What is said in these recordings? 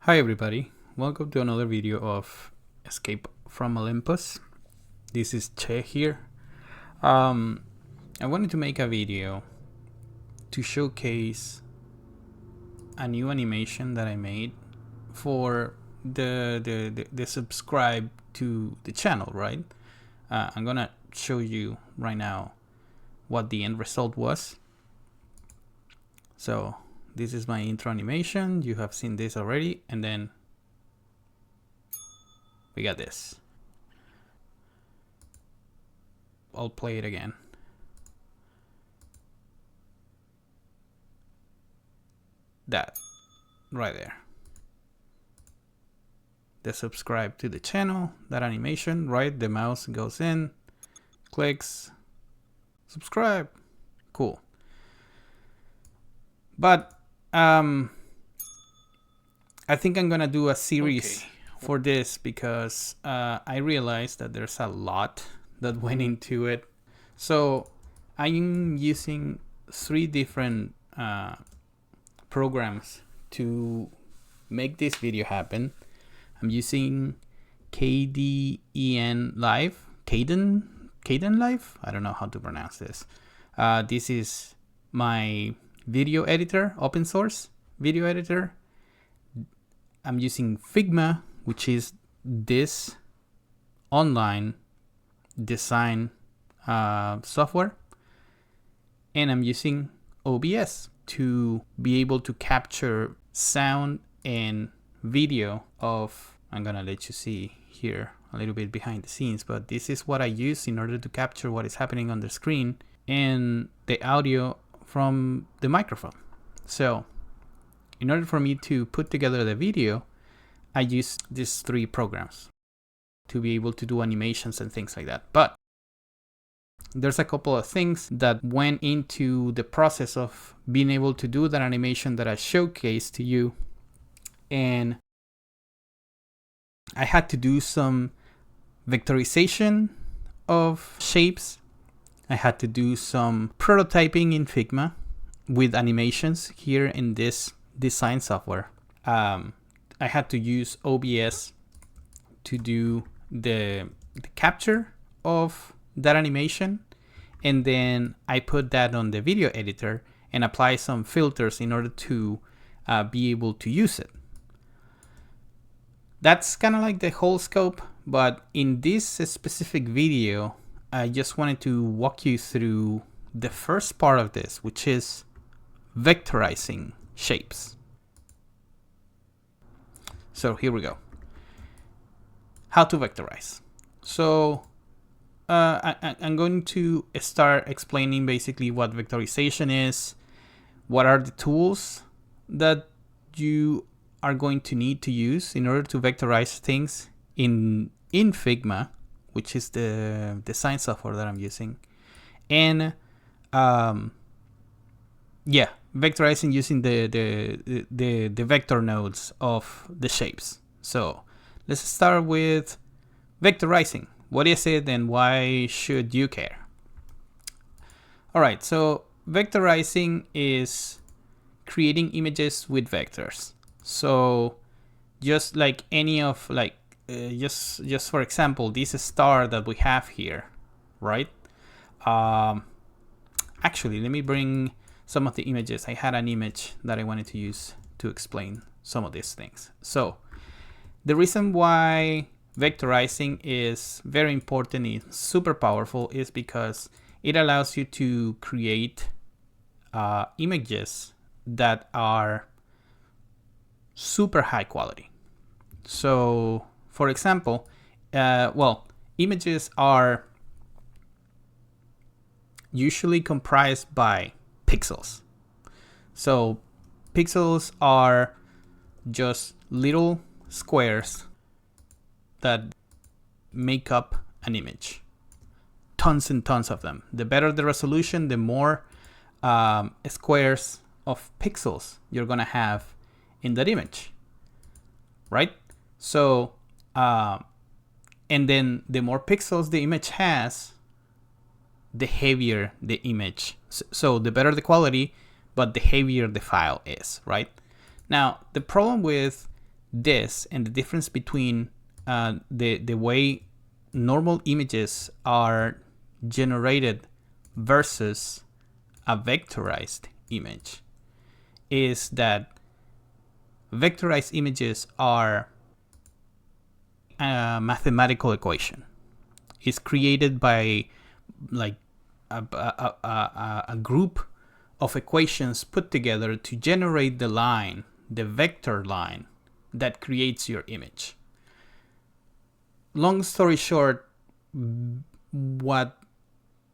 Hi everybody, welcome to another video of Escape from Olympus. This is Che here. I wanted to make a video to showcase a new animation that I made for the subscribe to the channel, right? I'm gonna show you right now what the end result was. So this is my intro animation. You have seen this already, and then we got this. I'll play it again. That right there. The subscribe to the channel, that animation, right? The mouse goes in, clicks, subscribe. Cool. But I think I'm gonna do a series for this because I realized that there's a lot that went into it. So I'm using 3 different programs to make this video happen. I'm using KDEN Live, Kden Live. I don't know how to pronounce this. This is my video editor, open source video editor. I'm using Figma, which is this online design software, and I'm using OBS to be able to capture sound and video of, I'm gonna let you see here a little bit behind the scenes, but this is what I use in order to capture what is happening on the screen and the audio from the microphone. So in order for me to put together the video, I use these 3 programs to be able to do animations and things like that. But there's a couple of things that went into the process of being able to do that animation that I showcased to you. And I had to do some vectorization of shapes. I had to do some prototyping in Figma with animations here in this design software. I had to use OBS to do the capture of that animation, and then I put that on the video editor and apply some filters in order to be able to use it. That's kind of like the whole scope, but in this specific video, I just wanted to walk you through the first part of this, which is vectorizing shapes. So here we go. How to vectorize. So I'm going to start explaining basically what vectorization is, what are the tools that you are going to need to use in order to vectorize things in Figma, which is the design software that I'm using, and vectorizing using the vector nodes of the shapes. So let's start with vectorizing. What is it and why should you care? All right, so vectorizing is creating images with vectors. So just like any of just for example, this star that we have here, right? Actually, let me bring some of the images. I had an image that I wanted to use to explain some of these things. So the reason why vectorizing is very important and super powerful is because it allows you to create images that are super high quality. So for example, images are usually comprised by pixels. So pixels are just little squares that make up an image. Tons and tons of them. The better the resolution, the more squares of pixels you're gonna have in that image, right? So, and then the more pixels the image has, the heavier the image. So the better the quality, but the heavier the file is, right? Now, the problem with this and the difference between the way normal images are generated versus a vectorized image is that vectorized images are a mathematical equation. It's created by like a group of equations put together to generate the line, the vector line that creates your image. Long story short, what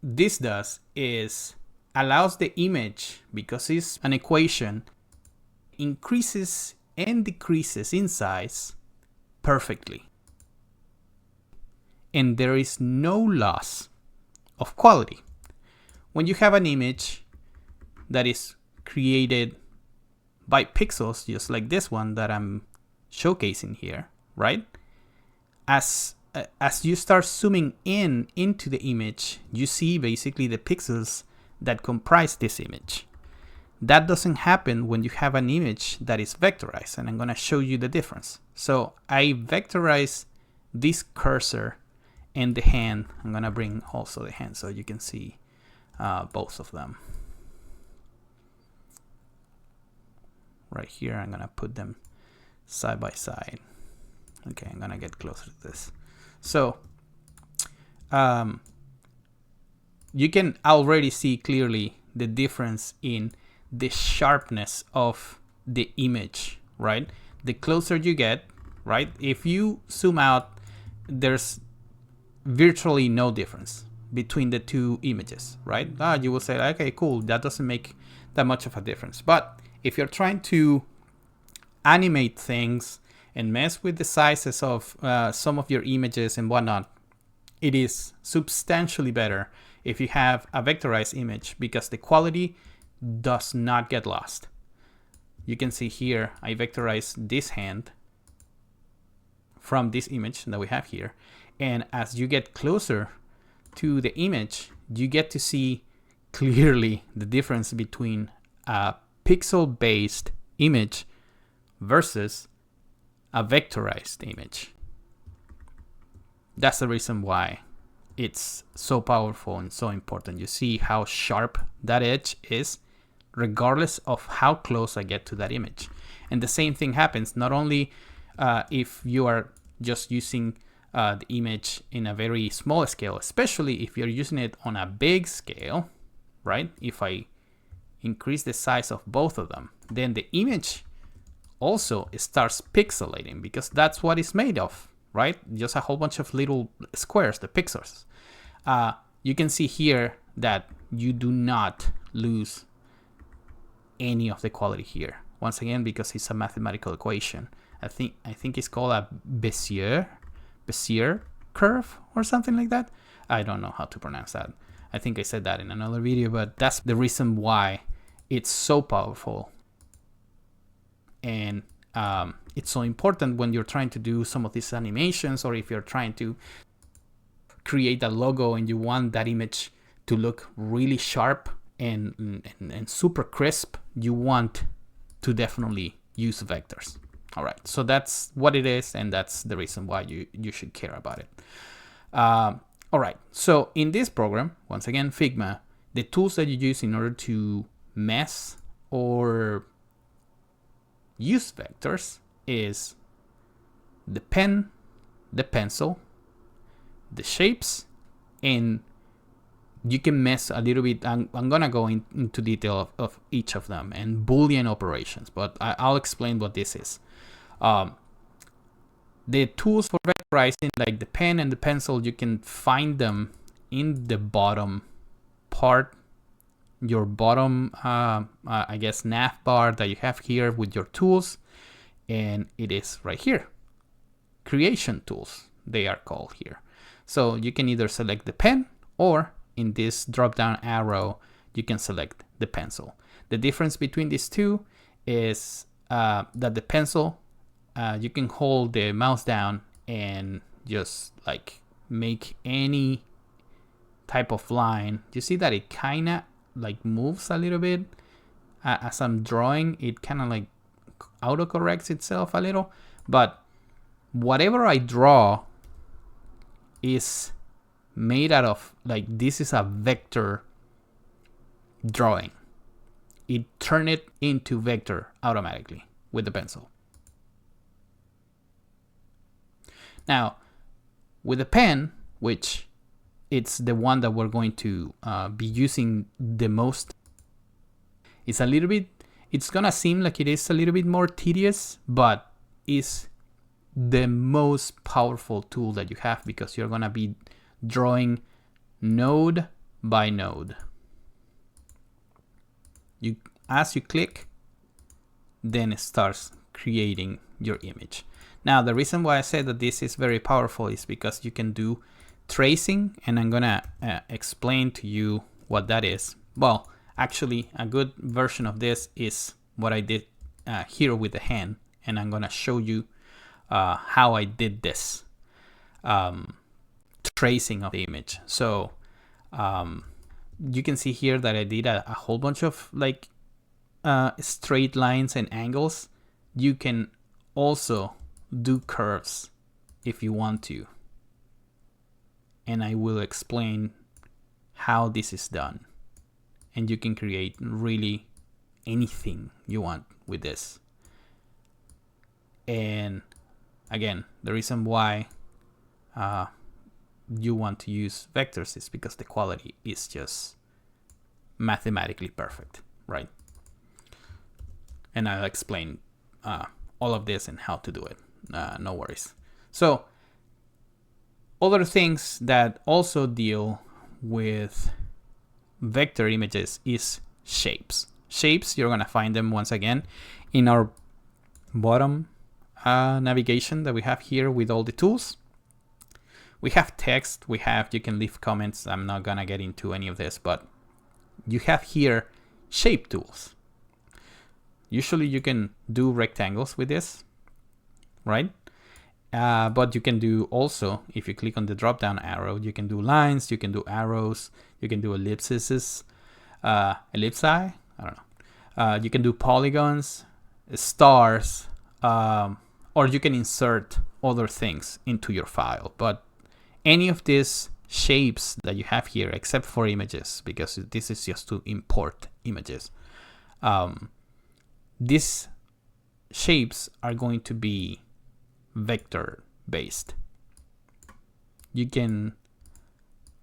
this does is allows the image, because it's an equation, increases and decreases in size perfectly. And there is no loss of quality. When you have an image that is created by pixels, just like this one that I'm showcasing here, right? As you start zooming into the image, you see basically the pixels that comprise this image. That doesn't happen when you have an image that is vectorized, and I'm going to show you the difference. So I vectorize this cursor and the hand. I'm going to bring also the hand so you can see both of them. Right here, I'm going to put them side by side. Okay, I'm going to get closer to this. So you can already see clearly the difference in the sharpness of the image, right? The closer you get, right? If you zoom out, there's virtually no difference between the two images, right? You will say, okay, cool, that doesn't make that much of a difference. But if you're trying to animate things and mess with the sizes of some of your images and whatnot, it is substantially better if you have a vectorized image, because the quality does not get lost. You can see here, I vectorized this hand from this image that we have here. And as you get closer to the image, you get to see clearly the difference between a pixel-based image versus a vectorized image. That's the reason why it's so powerful and so important. You see how sharp that edge is, regardless of how close I get to that image. And the same thing happens not only if you are just using the image in a very small scale, especially if you're using it on a big scale, right? If I increase the size of both of them, then the image also starts pixelating, because that's what it's made of, right? Just a whole bunch of little squares, the pixels. You can see here that you do not lose any of the quality here. Once again, because it's a mathematical equation. I think it's called a Bézier curve or something like that. I don't know how to pronounce that. I think I said that in another video, but that's the reason why it's so powerful. And it's so important when you're trying to do some of these animations, or if you're trying to create a logo and you want that image to look really sharp and super crisp, you want to definitely use vectors. All right, so that's what it is, and that's the reason why you should care about it. All right, so in this program, once again, Figma, the tools that you use in order to mess or use vectors is the pen, the pencil, the shapes, and you can mess a little bit. I'm gonna go into detail of each of them, and Boolean operations, but I'll explain what this is. The tools for vectorizing, like the pen and the pencil, you can find them in the bottom part, your bottom, I guess, nav bar that you have here with your tools, and it is right here. Creation tools, they are called here. So you can either select the pen, or in this drop-down arrow, you can select the pencil. The difference between these two is that the pencil, you can hold the mouse down and just like make any type of line. You see that it kind of like moves a little bit as I'm drawing. It kind of like autocorrects itself a little, But whatever I draw is made out of, like, this is a vector drawing. It turned it into vector automatically with the pencil. Now, with the pen, which it's the one that we're going to be using the most, it's a little bit, it's gonna seem like it is a little bit more tedious, but it's the most powerful tool that you have, because you're gonna be drawing node by node. As you click, then it starts creating your image. Now, the reason why I said that this is very powerful is because you can do tracing, and I'm gonna explain to you what that is. Well, actually, a good version of this is what I did here with the hand, and I'm gonna show you how I did this tracing of the image. So you can see here that I did a whole bunch of like straight lines and angles. You can also do curves if you want to, and I will explain how this is done. And you can create really anything you want with this. And again, the reason why you want to use vectors is because the quality is just mathematically perfect, right? And I'll explain all of this and how to do it. No worries. So, other things that also deal with vector images is shapes. Shapes, you're gonna find them once again in our bottom navigation that we have here with all the tools. We have text, you can leave comments. I'm not gonna get into any of this, but you have here shape tools. Usually you can do rectangles with this, right? But you can do also, if you click on the drop down arrow, you can do lines, you can do arrows, you can do ellipses, ellipsi, I don't know. You can do polygons, stars, or you can insert other things into your file. But any of these shapes that you have here, except for images, because this is just to import images, these shapes are going to be vector based. You can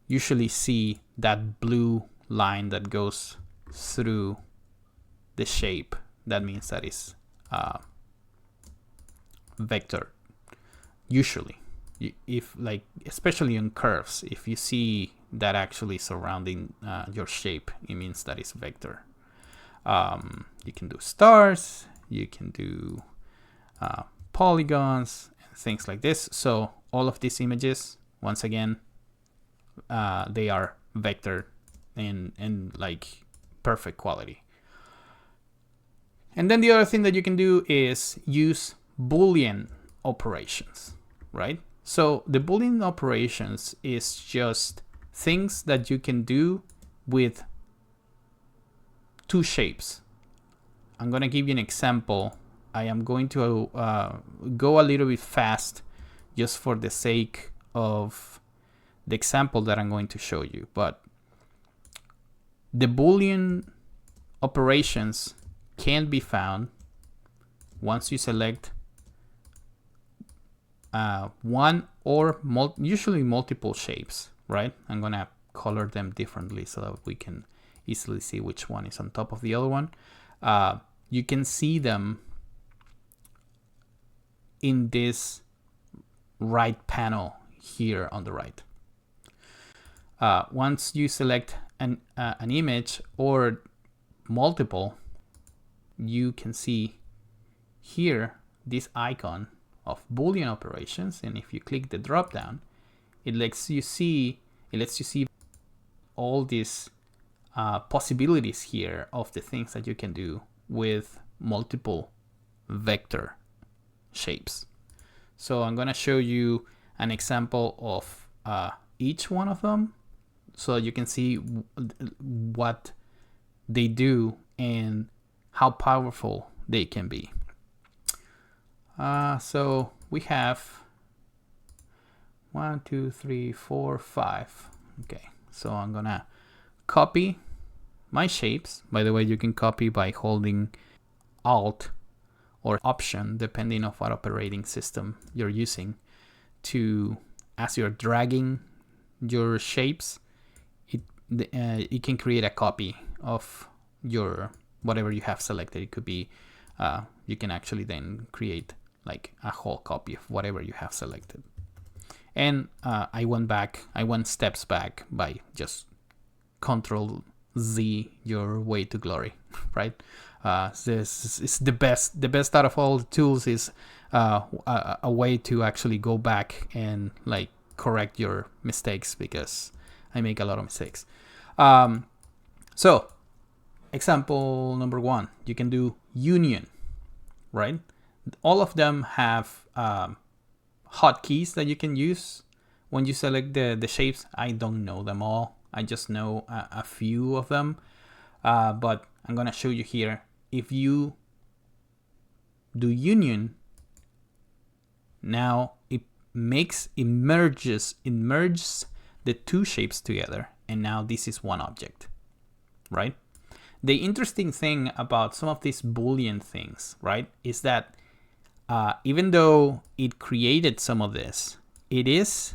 usually see that blue line that goes through the shape. That means that is vector. Usually, if like, especially on curves, if you see that actually surrounding your shape, it means that it's vector. You can do stars, you can do polygons, and things like this. So all of these images, once again, they are vector and like perfect quality. And then the other thing that you can do is use Boolean operations, right? So the Boolean operations is just things that you can do with two shapes. I'm gonna give you an example. I am going to go a little bit fast just for the sake of the example that I'm going to show you. But the Boolean operations can be found once you select one or usually multiple shapes, right? I'm gonna color them differently so that we can easily see which one is on top of the other one. You can see them in this right panel here on the right. Once you select an image or multiple, you can see here this icon of Boolean operations, and if you click the drop down, it lets you see all these possibilities here of the things that you can do with multiple vector shapes. So I'm gonna show you an example of each one of them so you can see what they do and how powerful they can be. So we have 1, 2, 3, 4, 5. Okay, so I'm gonna copy my shapes. By the way, you can copy by holding Alt or Option, depending on what operating system you're using, to as you're dragging your shapes, it can create a copy of your whatever you have selected. It could be you can actually then create like a whole copy of whatever you have selected. And I went steps back by just Control Z your way to glory, right? This is the best out of all the tools is a way to actually go back and like correct your mistakes, because I make a lot of mistakes. So example number 1, you can do union, right? All of them have hotkeys that you can use when you select the shapes. I don't know them all. I just know a few of them, but I'm gonna show you here. If you do union, now it merges the two shapes together, and now this is one object, right? The interesting thing about some of these Boolean things, right, is that even though it created some of this, it is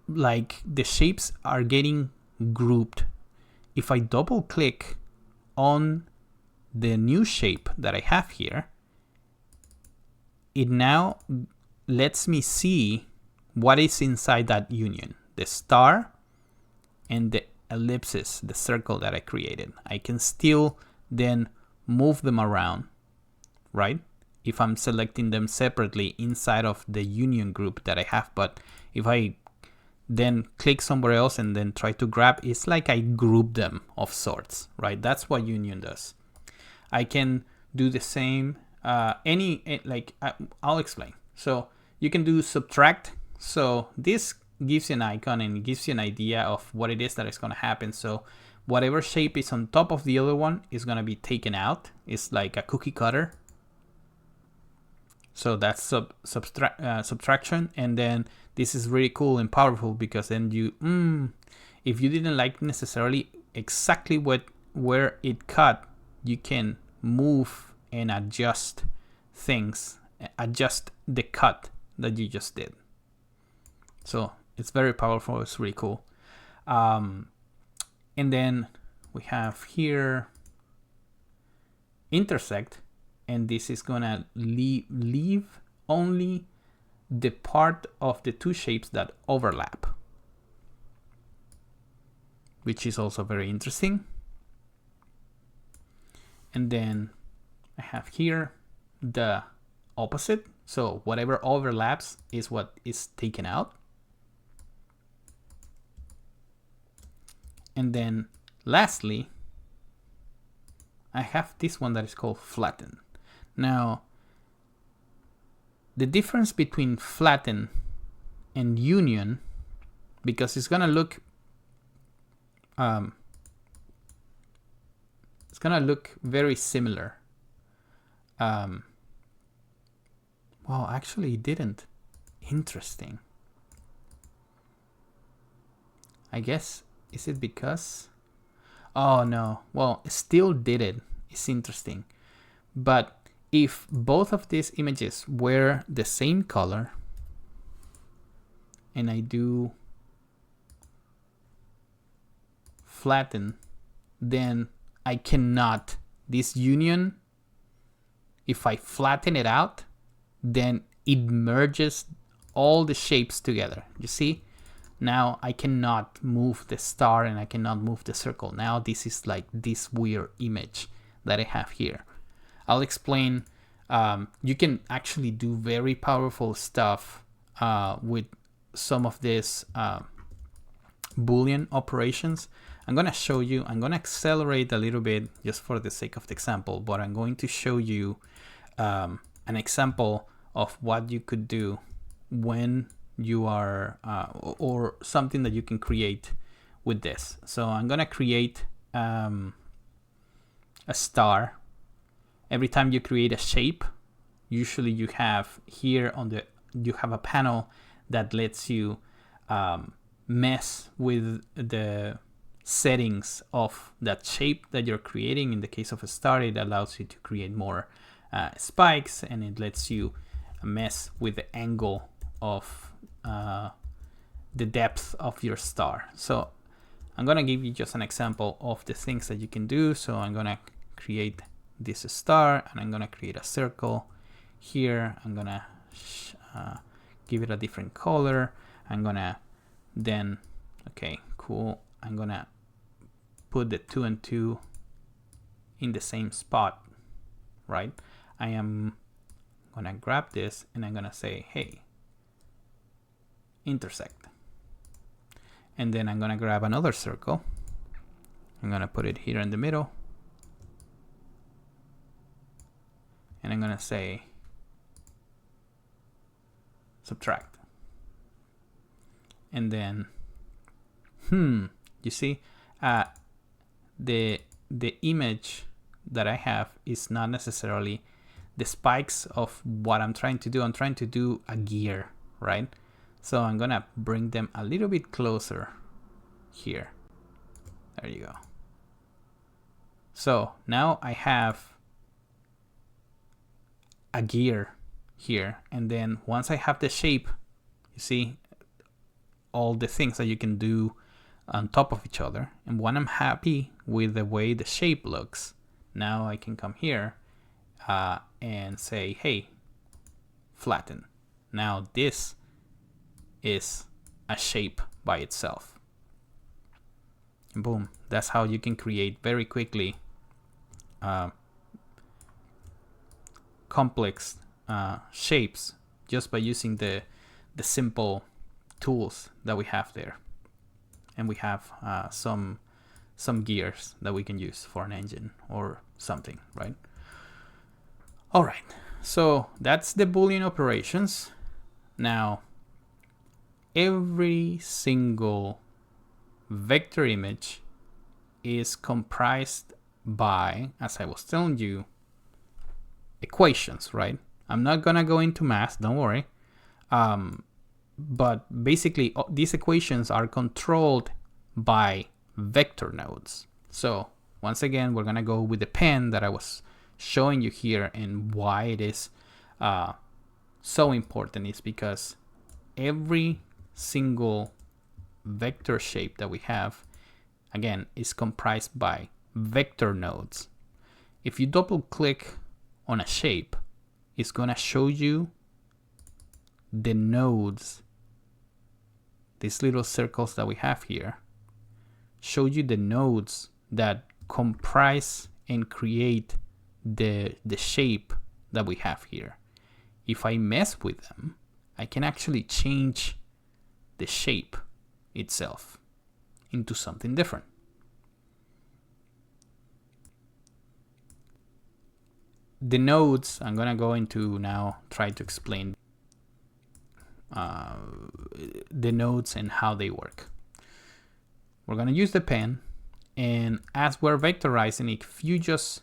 like the shapes are getting grouped. If I double click on the new shape that I have here, it now lets me see what is inside that union, the star and the ellipses, the circle that I created. I can still then move them around, right? If I'm selecting them separately inside of the union group that I have. But if I then click somewhere else and then try to grab, it's like I group them of sorts, right? That's what union does. I can do the same, I'll explain. So you can do subtract. So this gives you an icon and it gives you an idea of what it is that is going to happen. So whatever shape is on top of the other one is going to be taken out. It's like a cookie cutter. So that's subtraction. And then this is really cool and powerful, because then you, if you didn't like necessarily exactly where it cut, you can move and adjust things, adjust the cut that you just did. So it's very powerful. It's really cool. And then we have here intersect, and this is gonna leave only the part of the two shapes that overlap, which is also very interesting. And then I have here the opposite. So whatever overlaps is what is taken out. And then lastly, I have this one that is called flatten. Now, the difference between flatten and union, because it's gonna look very similar. Well, actually it didn't. Interesting. I guess, is it because? Oh no, well, it still did it. It's interesting. But if both of these images were the same color, and I do flatten, then I cannot, this union, if I flatten it out, then it merges all the shapes together. You see? Now I cannot move the star and I cannot move the circle. Now this is like this weird image that I have here. I'll explain. You can actually do very powerful stuff with some of these Boolean operations. I'm going to show you. I'm going to accelerate a little bit just for the sake of the example, but I'm going to show you an example of what you could do when you are, or something that you can create with this. So I'm going to create a star. every time you create a shape, usually you have here you have a panel that lets you mess with the settings of that shape that you're creating. In the case of a star, it allows you to create more spikes, and it lets you mess with the angle of the depth of your star. So I'm gonna give you just an example of the things that you can do. So I'm gonna create this star, and I'm gonna create a circle here. I'm gonna give it a different color. I'm gonna then, okay, cool. I'm gonna put the 2 and 2 in the same spot, right? I am gonna grab this and I'm gonna say, hey, intersect. And then I'm gonna grab another circle. I'm gonna put it here in the middle. And I'm gonna say, subtract. And then, you see, the image that I have is not necessarily the spikes of what I'm trying to do. I'm trying to do a gear, right? So I'm gonna bring them a little bit closer here. There you go. So now I have a gear here, and then once I have the shape, you see all the things that you can do on top of each other. And when I'm happy with the way the shape looks, now I can come here and say, hey, flatten. Now this is a shape by itself. And boom, that's how you can create very quickly complex shapes just by using the simple tools that we have there. And we have some gears that we can use for an engine or something, right? All right, so that's the Boolean operations. Now, every single vector image is comprised by, as I was telling you, equations, right? I'm not gonna go into math, don't worry. But basically, these equations are controlled by vector nodes. So once again, we're gonna go with the pen that I was showing you here, and why it is so important is because every single vector shape that we have, again, is comprised by vector nodes. If you double click on a shape, it's gonna show you the nodes. These little circles that we have here show you the nodes that comprise and create the shape that we have here. If I mess with them, I can actually change the shape itself into something different. The nodes, I'm gonna go into now, try to explain the nodes and how they work. We're gonna use the pen, and as we're vectorizing, if you just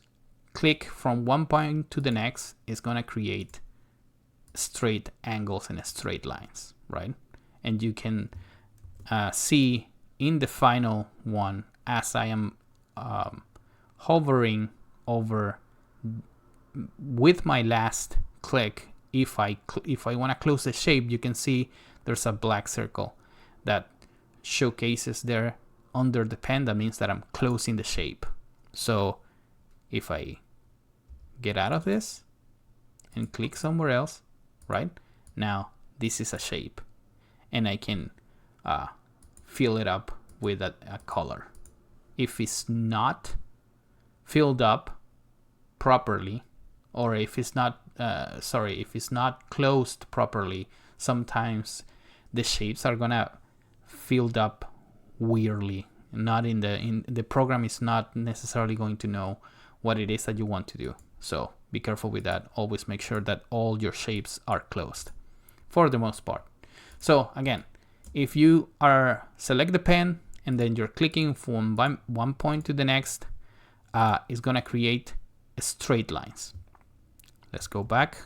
click from one point to the next, it's gonna create straight angles and straight lines, right? And you can see in the final one, as I am hovering over with my last click, if I want to close the shape, you can see there's a black circle that showcases there under the pen. That means that I'm closing the shape. So if I get out of this and click somewhere else, right, now this is a shape, and I can fill it up with a color. If it's not filled up properly, or if it's not if it's not closed properly, sometimes the shapes are gonna filled up weirdly. Not in the program is not necessarily going to know what it is that you want to do. So be careful with that. Always make sure that all your shapes are closed for the most part. So again, if you select the pen and then you're clicking from one point to the next, it's gonna create straight lines. Let's go back.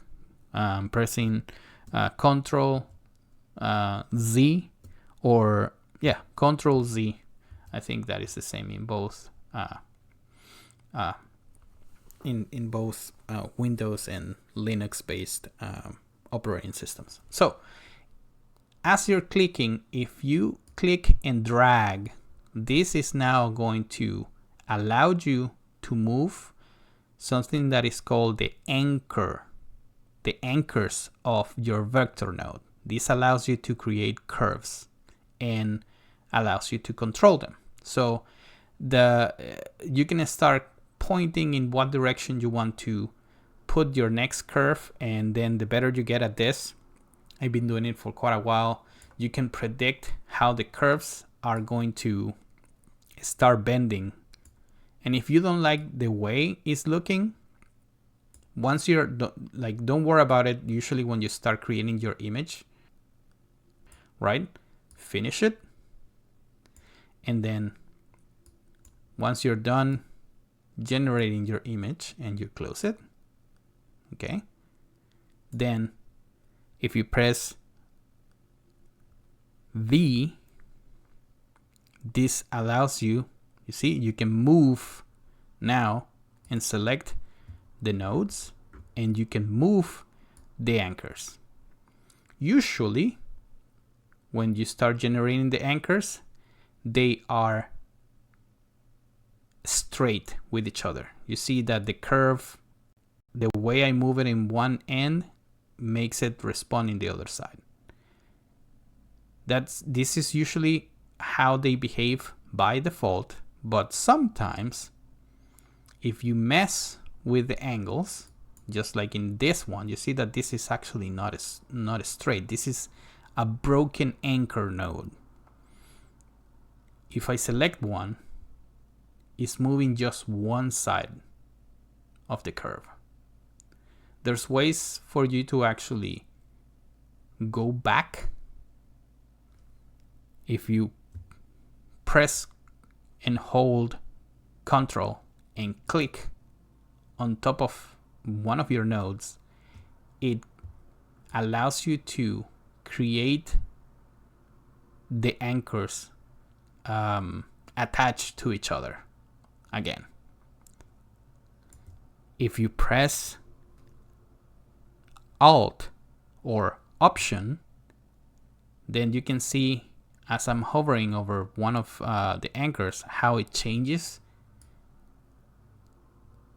Pressing Control Z, or yeah, Control Z. I think that is the same in both in both Windows and Linux-based operating systems. So as you're clicking, if you click and drag, this is now going to allow you to move something that is called the anchor, the anchors of your vector node. This allows you to create curves and allows you to control them. So you can start pointing in what direction you want to put your next curve, and then the better you get at this, I've been doing it for quite a while, you can predict how the curves are going to start bending. And if you don't like the way it's looking, once you're like, don't worry about it. Usually when you start creating your image, right, finish it, and then once you're done generating your image and you close it, okay, then if you press V, this allows you, you see, you can move now and select the nodes, and you can move the anchors. Usually when you start generating the anchors, they are straight with each other. You see that the curve, the way I move it in one end makes it respond in the other side. This is usually how they behave by default, but sometimes if you mess with the angles, just like in this one, you see that this is actually not straight. This is a broken anchor node. If I select one, it's moving just one side of the curve. There's ways for you to actually go back. If you press and hold Control and click on top of one of your nodes, it allows you to create the anchors attached to each other again. If you press Alt or Option, then you can see as I'm hovering over one of the anchors how it changes.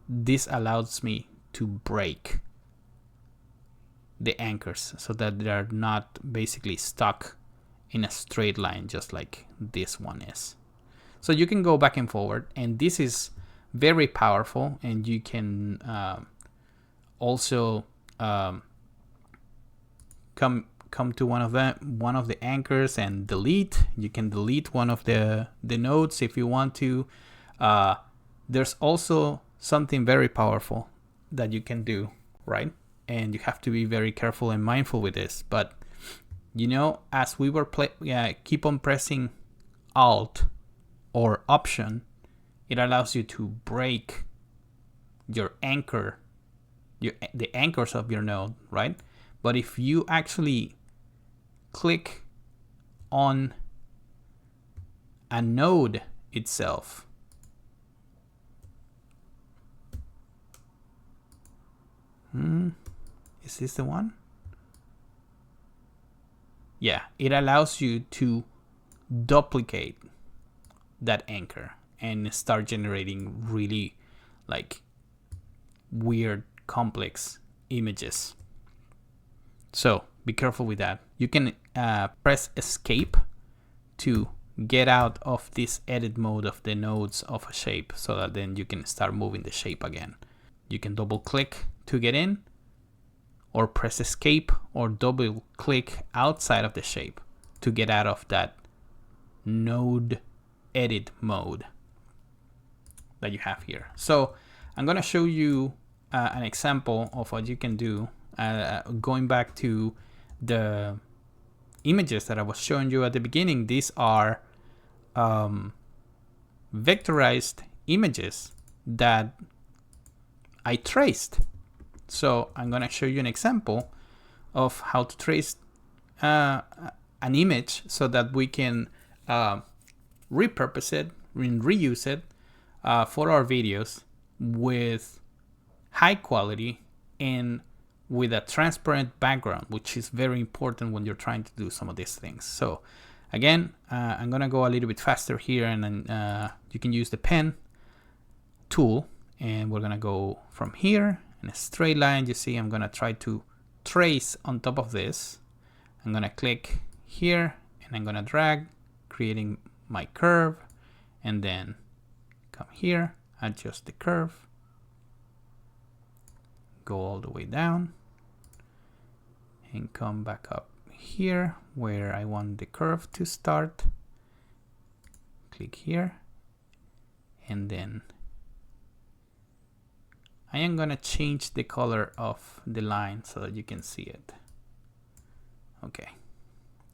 This allows me to break the anchors so that they're not basically stuck in a straight line just like this one is. So you can go back and forward, and this is very powerful, and you can also come to one of the anchors and delete. You can delete one of the nodes if you want to. There's also something very powerful that you can do, right? And you have to be very careful and mindful with this. But you know, as we were keep on pressing Alt or Option, it allows you to break your anchor, the anchors of your node, right? But if you actually click on a node itself, is this the one? Yeah, it allows you to duplicate that anchor and start generating really like weird, complex images. So be careful with that. You can press Escape to get out of this edit mode of the nodes of a shape, so that then you can start moving the shape again. You can double click to get in, or press Escape or double click outside of the shape to get out of that node edit mode that you have here. So I'm gonna show you an example of what you can do. Going back to the images that I was showing you at the beginning, these are vectorized images that I traced. So I'm gonna show you an example of how to trace an image so that we can repurpose it and reuse it for our videos with high quality and with a transparent background, which is very important when you're trying to do some of these things. So again, I'm gonna go a little bit faster here, and then you can use the pen tool, and we're gonna go from here in a straight line. You see, I'm gonna try to trace on top of this. I'm gonna click here and I'm gonna drag, creating my curve, and then come here, adjust the curve, go all the way down, and come back up here where I want the curve to start. Click here, and then I am gonna change the color of the line so that you can see it. Okay,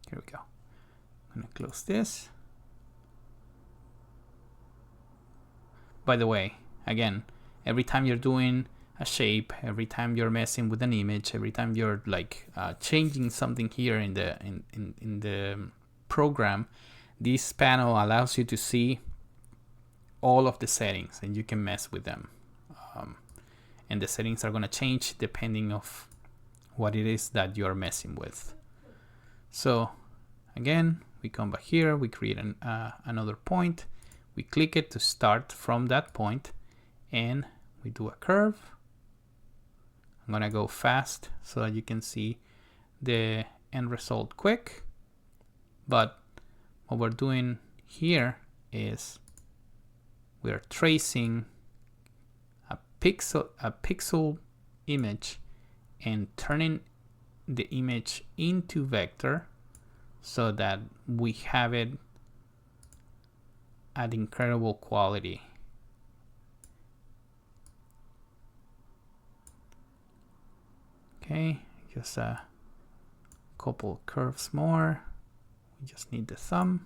here we go. I'm gonna close this. By the way, again, every time you're doing a shape, every time you're messing with an image, every time you're like changing something here in the program, this panel allows you to see all of the settings, and you can mess with them. And the settings are going to change depending of what it is that you're messing with. So again, we come back here, we create another point, we click it to start from that point, and we do a curve. I'm gonna go fast so that you can see the end result quick. But what we're doing here is we're tracing a pixel image and turning the image into vector so that we have it at incredible quality. Okay, just a couple curves more. We just need the thumb.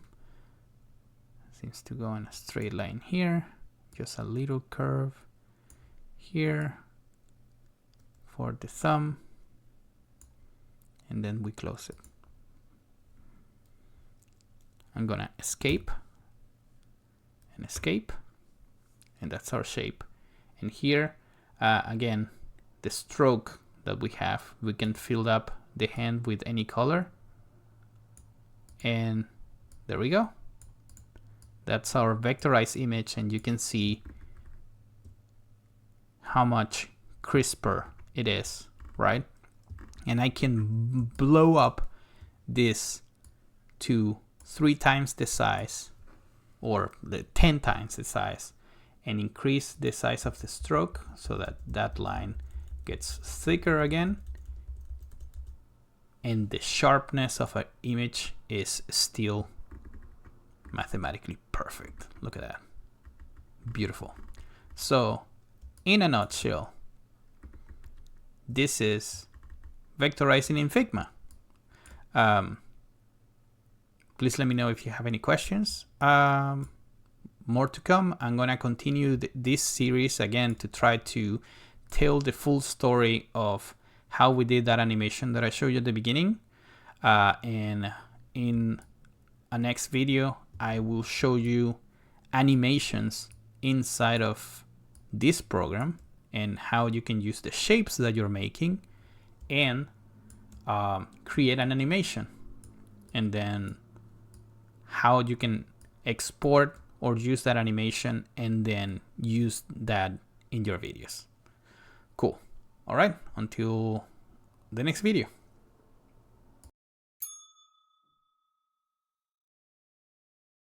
Seems to go in a straight line here. Just a little curve here for the thumb, and then we close it. I'm gonna escape and escape, and that's our shape. And here again, the stroke that we have, we can fill up the hand with any color, and there we go. That's our vectorized image, and you can see how much crisper it is, right? And I can blow up this to 3 times the size, or 10 times the size, and increase the size of the stroke so that that line gets thicker again, and the sharpness of an image is still mathematically perfect. Look at that. Beautiful. So in a nutshell, this is vectorizing in Figma. Please let me know if you have any questions. More to come. I'm gonna continue this series again to try to tell the full story of how we did that animation that I showed you at the beginning. And in a next video, I will show you animations inside of this program and how you can use the shapes that you're making and create an animation, and then how you can export or use that animation and then use that in your videos. Cool. All right, until the next video.